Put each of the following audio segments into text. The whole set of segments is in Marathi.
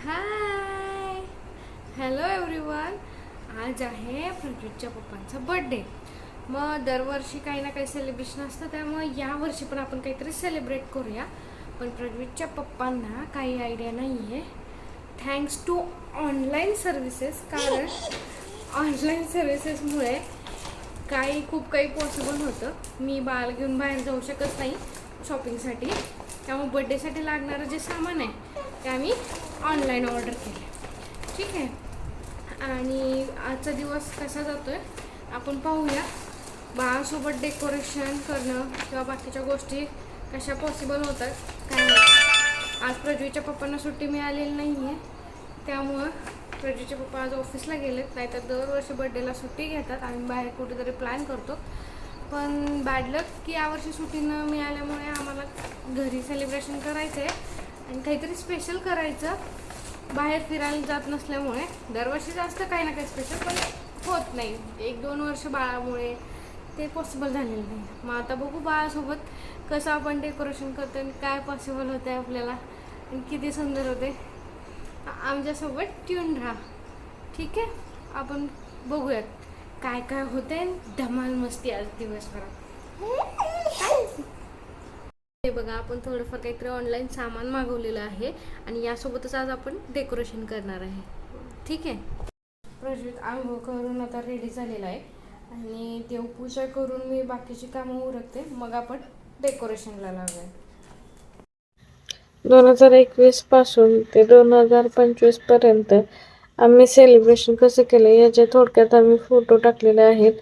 हाय, हॅलो एव्हरीवन. आज आहे प्रज्वतच्या पप्पांचा बर्थडे. मग दरवर्षी काही ना काही सेलिब्रेशन असतं, त्यामुळे यावर्षी पण आपण काहीतरी सेलिब्रेट करूया. पण प्रज्वतच्या पप्पांना काही आयडिया नाही आहे, थँक्स टू ऑनलाईन सर्व्हिसेस. कारण ऑनलाईन सर्व्हिसेसमुळे खूप काही पॉसिबल होतं. मी बाळ घेऊन बाहेर जाऊ शकत नाही शॉपिंगसाठी, त्यामुळे बड्डेसाठी लागणारं जे सामान आहे ते आम्ही ऑनलाईन ऑर्डर केले. ठीक आहे. आणि आजचा दिवस कसा जातोय आपण पाहूया. बाळासोबत डेकोरेशन करणं किंवा बाकीच्या गोष्टी कशा पॉसिबल होतात काय माहिती. आज प्रज्वीच्या पप्पांना सुट्टी मिळालेली नाही आहे, त्यामुळं प्रज्वीचे पप्पा आज ऑफिसला गेलेत. नाहीतर दरवर्षी बड्डेला सुट्टी घेतात. आम्ही बाहेर कुठेतरी प्लॅन करतो, पण बॅड लक की यावर्षी सुट्टी न मिळाल्यामुळे आम्हाला घरी सेलिब्रेशन करायचं आहे आणि काहीतरी स्पेशल करायचं. बाहेर फिरायला जात नसल्यामुळे दरवर्षी जास्त काही ना काही स्पेशल पण होत नाही. 1-2 वर्ष बाळामुळे ते पॉसिबल झालेलं नाही. मग आता बघू बाळासोबत कसं आपण डेकोरेशन करतो आणि काय पॉसिबल होतं आहे आपल्याला आणि किती सुंदर होते. आमच्यासोबत ट्यून राहा. ठीक आहे. आपण बघूयात काय काय होते. धमाल मस्ती आज दिवसभरात. हे बघा, आपण थोडंफार काहीतरी ऑनलाईन सामान मागवलेलं आहे आणि यासोबतच आज आपण डेकोरेशन करणार आहे. ठीक आहे. प्रज्वत आंघोळ करून आता रेडी झालेला आहे आणि देवपूजा करून मी बाकीची कामं उरकते, मग आपण डेकोरेशनला लागूया. 2021 पासून ते 2025 पर्यंत आम्ही सेलिब्रेशन कसं केलं याचे थोडक्यात आम्ही फोटो टाकलेले आहेत.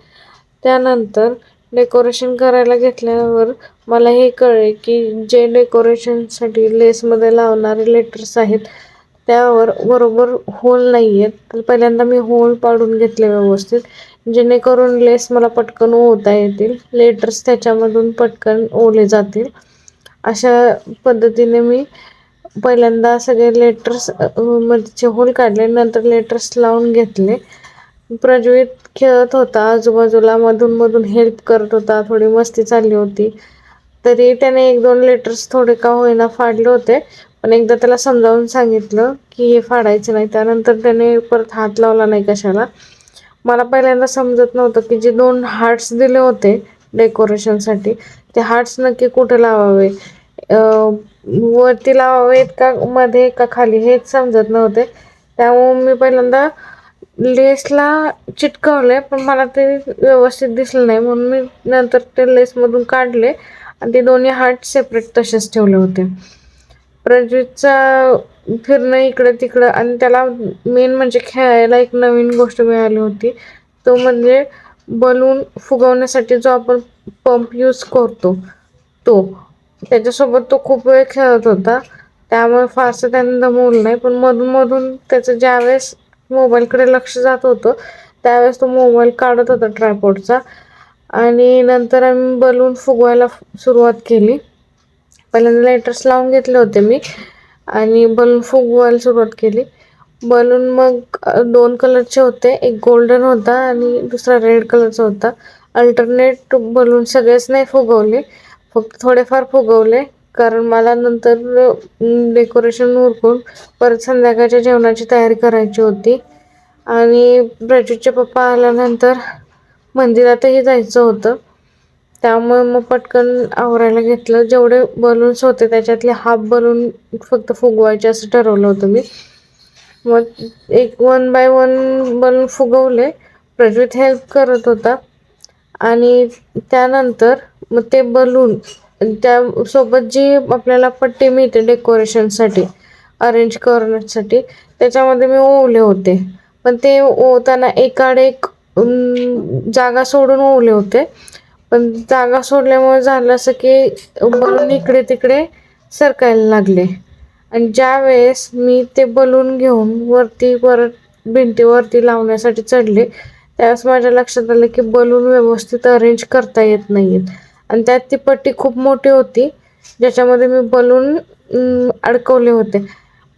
त्यानंतर डेकोरेशन करायला घेतल्यावर मला हे कळले की जे डेकोरेशनसाठी लेसमध्ये लावणारे लेटर्स आहेत त्यावर बरोबर होल नाही आहेत. तर पहिल्यांदा मी होल पाडून घेतले व्यवस्थित, जेणेकरून लेस मला पटकन ओढता येतील, लेटर्स त्याच्यामधून पटकन ओले जातील. अशा पद्धतीने मी पहिल्यांदा सगळे लेटर्स मध्ये होल काढले, नंतर लेटर्स लावून घेतले. प्रज्वलित खेळत होता आजूबाजूला, मधून मधून हेल्प करत होता, थोडी मस्ती चालली होती. तरी त्याने 1-2 लेटर्स थोडे का होईना फाडले होते, पण एकदा त्याला समजावून सांगितलं की हे फाडायचं नाही. त्यानंतर त्याने परत हात लावला नाही कशाला. मला पहिल्यांदा समजत नव्हतं की जे 2 हार्ट्स दिले होते डेकोरेशनसाठी ते हार्ट्स नक्की कुठे लावावे, वरती लावावेत का मध्ये का खाली, हेच समजत नव्हते. त्यामुळे मी पहिल्यांदा लेसला चिटकवले, पण मला ते व्यवस्थित दिसलं नाही, म्हणून मी नंतर ते लेसमधून काढले आणि ते दोन्ही हार्ट सेपरेट तसेच ठेवले होते. प्रज्वतचा फिरणं इकडं तिकडं आणि त्याला मेन म्हणजे खेळायला एक नवीन गोष्ट मिळाली होती, तो म्हणजे बलून फुगवण्यासाठी जो आपण पंप यूज करतो तो. त्याच्यासोबत तो खूप वेळ खेळत होता, त्यामुळे फारसं त्याने दमवलं नाही. पण मधून मधून त्याचं ज्यावेळेस मोबाईलकडे लक्ष जात होतं त्यावेळेस तो मोबाईल काढत होता ट्रायपॉडचा. आणि नंतर आम्ही बलून फुगवायला सुरुवात केली. पहिल्यांदा लेटर्स लावून घेतले होते मी आणि बलून फुगवायला सुरुवात केली. बलून मग 2 कलरचे होते, एक गोल्डन होता आणि दुसरा रेड कलरचा होता. अल्टरनेट बलून सगळेच नाही फुगवले, फक्त थोडेफार फुगवले, कारण मला नंतर डेकोरेशन उरकून परत संध्याकाळच्या जेवणाची तयारी करायची होती. आणि प्रज्वतचे पप्पा आल्यानंतर मंदिरातही जायचं होतं, त्यामुळे मग पटकन आवरायला घेतलं. जेवढे बलून्स होते त्याच्यातले हाफ बलून फक्त फुगवायचे असं ठरवलं होतं मी. मग 1 बाय 1 बलून फुगवले. प्रज्वत हेल्प करत होता आणि त्यानंतर मग ते बलून त्यासोबत जी आपल्याला पट्टी मिळते डेकोरेशनसाठी अरेंज करण्यासाठी त्याच्यामध्ये मी ओवले होते. पण ते ओवताना एकाडे एक जागा सोडून ओवले होते. पण जागा सोडल्यामुळे झालं असं की बलून इकडे तिकडे सरकायला लागले. आणि ज्या वेळेस मी ते बलून घेऊन वरती परत भिंतीवरती लावण्यासाठी चढले त्यावेळेस माझ्या लक्षात आलं की बलून व्यवस्थित अरेंज करता येत नाहीत. आणि त्यात ती पट्टी खूप मोठी होती ज्याच्यामध्ये मी बलून अडकवले होते.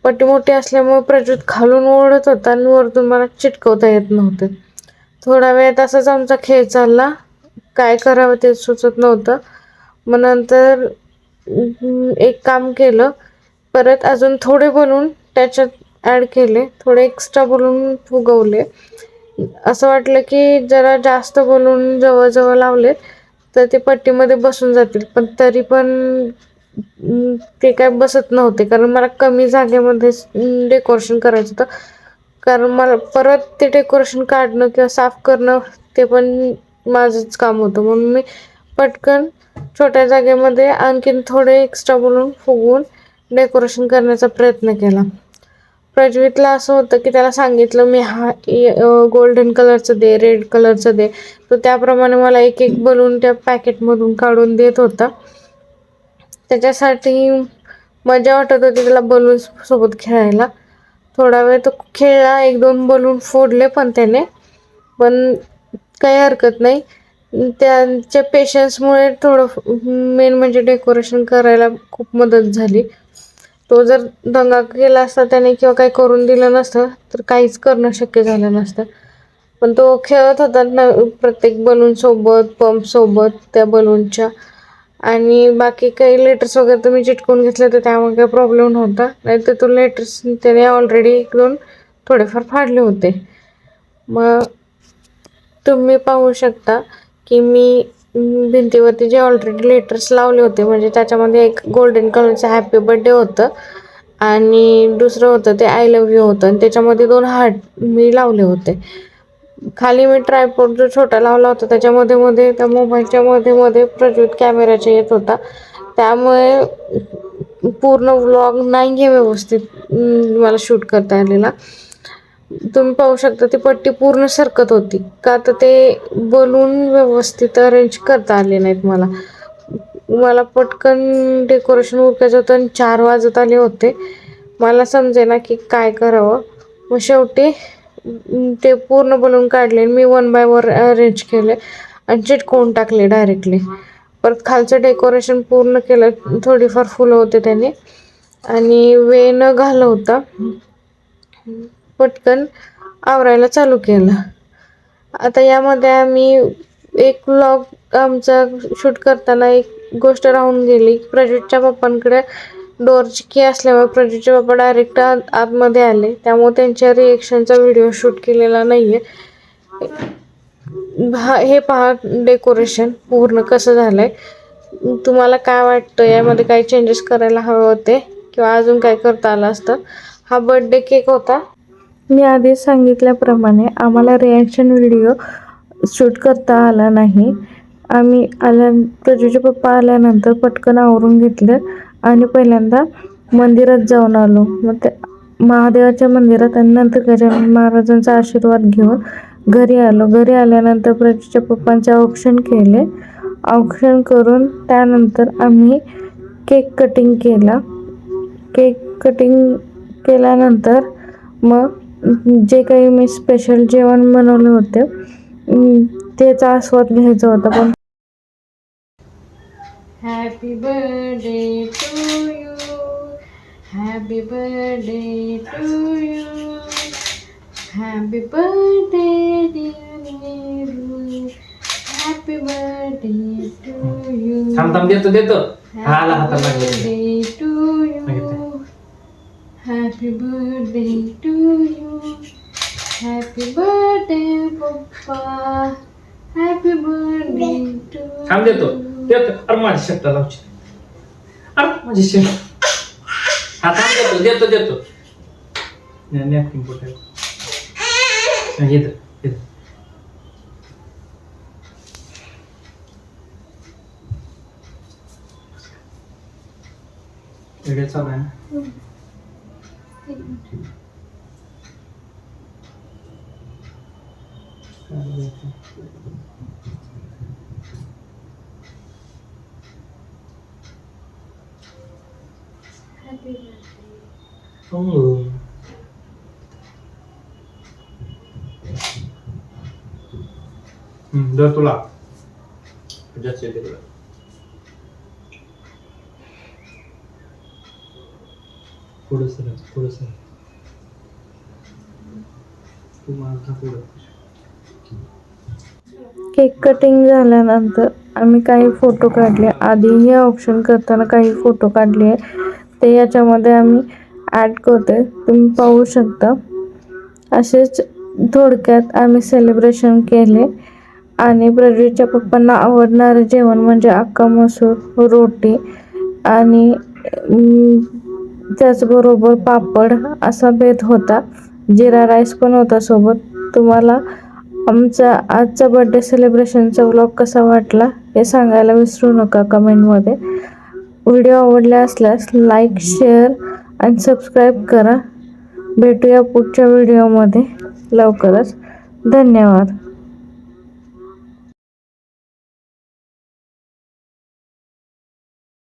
पट्टी मोठी असल्यामुळे प्रज्वत खालून ओढत होता आणि वरतून मला चिटकवता येत नव्हतं. थोडा वेळ तसाच आमचा खेळ चालला, काय करावं ते सुचत नव्हतं. मग नंतर एक काम केलं, परत अजून थोडे बलून त्याच्यात ॲड केले, थोडे एक्स्ट्रा बलून फुगवले. असं वाटलं की जरा जास्त बलून जवळ लावले तर ते पट्टीमध्ये बसून जातील, पण तरी पण ते काय बसत नव्हते, कारण मला कमी जागेमध्ये डेकोरेशन करायचं होतं. कारण मला परत ते डेकोरेशन काढणं किंवा साफ करणं ते पण माझंच काम होतं, म्हणून मी पटकन छोट्या जागेमध्ये आणखीन थोडे एक्स्ट्रा बलून फुगवून डेकोरेशन करण्याचा प्रयत्न केला. प्रज्वलितला असं होतं की त्याला सांगितलं मी गोल्डन कलरचं दे, रेड कलरचं दे, तो त्याप्रमाणे मला एक एक बलून त्या पॅकेटमधून काढून देत होता. त्याच्यासाठी मजा वाटत होती त्याला बलून सोबत खेळायला. थोडा वेळ तो खेळला, 1-2 बलून फोडले पण त्याने, पण काही हरकत नाही. त्यांच्या पेशन्समुळे थोडं मेन म्हणजे डेकोरेशन करायला खूप मदत झाली. तो जर दंगा केला असता त्याने किंवा काही करून दिलं नसतं तर काहीच करणं शक्य झालं नसतं. पण तो खेळत होता ना प्रत्येक बलून सोबत, पंप सोबत त्या बलूनच्या. आणि बाकी काही लेटर्स वगैरे तर मी चिटकवून घेतले तर त्यामुळे काही प्रॉब्लेम नव्हता. नाहीतर तो लेटर्स त्याने ऑलरेडी 1-2 थोडेफार फाडले होते. मग तुम्ही पाहू शकता की मी भिंतीवरती जे ऑलरेडी लेटर्स लावले होते, म्हणजे त्याच्यामध्ये एक गोल्डन कलरचं हॅपी बर्थडे होतं आणि दुसरं होतं ते आय लव्ह यू होतं, आणि त्याच्यामध्ये 2 हार्ट मी लावले होते. खाली मी ट्रायपॉड जो छोटा लावला होता त्याच्यामध्ये मध्ये त्या मोबाईलच्या मध्ये प्रज्वलित कॅमेराच्या येत होता, त्यामुळे पूर्ण व्लॉग नाही आहे व्यवस्थित मला शूट करता आलेला. तुम्ही पाहू शकता ती पट्टी पूर्ण सरकत होती, का तर ते बलून व्यवस्थित अरेंज करता आले नाहीत मला पटकन डेकोरेशन उरकायचं होतं आणि 4 वाजत आले होते. मला समजेना की काय करावं. मग शेवटी ते पूर्ण बलून काढले, मी 1 बाय 1 अरेंज केले आणि चिटकवून टाकले डायरेक्टली. परत खालचं डेकोरेशन पूर्ण केलं, थोडीफार फुलं होते त्याने, आणि वे न घालवता पटकन आवरायला चालू केलं. आता यामध्ये आम्ही एक व्लॉग आमचा शूट करताना एक गोष्ट राहून गेली. प्रज्वलितच्या पप्पांकडे डोअरची की असल्यामुळे प्रज्वलितचे पप्पा डायरेक्ट आतमध्ये आले, त्यामुळे त्यांच्या रिएक्शनचा व्हिडिओ शूट केलेला नाही आहे. हे पहा डेकोरेशन पूर्ण कसं झालं आहे. तुम्हाला काय वाटतं, यामध्ये काही चेंजेस करायला हवे होते किंवा अजून काय करता आलं असतं? हा बर्थडे केक होता. मी आधीच सांगितल्याप्रमाणे आम्हाला रिॲक्शन व्हिडिओ शूट करता आला नाही. आम्ही प्रज्वलितचे पप्पा आल्यानंतर पटकन आवरून घेतलं आणि पहिल्यांदा मंदिरात जाऊन आलो. मग त्या महादेवाच्या मंदिरात आणि नंतर गजानन महाराजांचा आशीर्वाद घेऊन घरी आलो. घरी आल्यानंतर प्रज्वलितच्या पप्पांचे औक्षण केले. औक्षण करून त्यानंतर आम्ही केक कटिंग केला. केक कटिंग केल्यानंतर मग जे काही मी स्पेशल जेवण बनवले होते त्याचा आस्वाद घ्यायचा होता. पण happy birthday to you, happy birthday to you, happy birthday dear Neeru, happy birthday to you. थांब देतो आला हाताला birthday to you, happy birthday to you, happy birthday पप्पा, हॅपी बर्थडे टू. थांब देतो अरे माझी शर्ट लावची, अरे माझी शर्ट. हा थांब देतो नॅपकिन पोटाय इथं व्हिडिओ चालू आहे ना. दर तुला जास्त येते तुला. पुढं तू माझा पुढं. केक कटिंग झाल्यानंतर आम्ही काही फोटो काढले. आधीही ऑप्शन करताना काही फोटो काढले आहे, ते याच्यामध्ये आम्ही ॲड करते, तुम्ही पाहू शकता. असेच थोडक्यात आम्ही सेलिब्रेशन केले. आणि प्रज्वलच्या पप्पांना आवडणारे जेवण म्हणजे अख्खा मसूर, रोटी आणि त्याचबरोबर पापड असा बेत होता. जिरा राईस पण होता सोबत. तुम्हाला आमचा आजचा बर्थडे सेलिब्रेशनचा व्लॉग कसा वाटला हे सांगायला विसरू नका कमेंटमध्ये. व्हिडिओ आवडला असल्यास लाईक, शेअर आणि सबस्क्राईब करा. भेटूया पुढच्या व्हिडिओमध्ये लवकरच. धन्यवाद.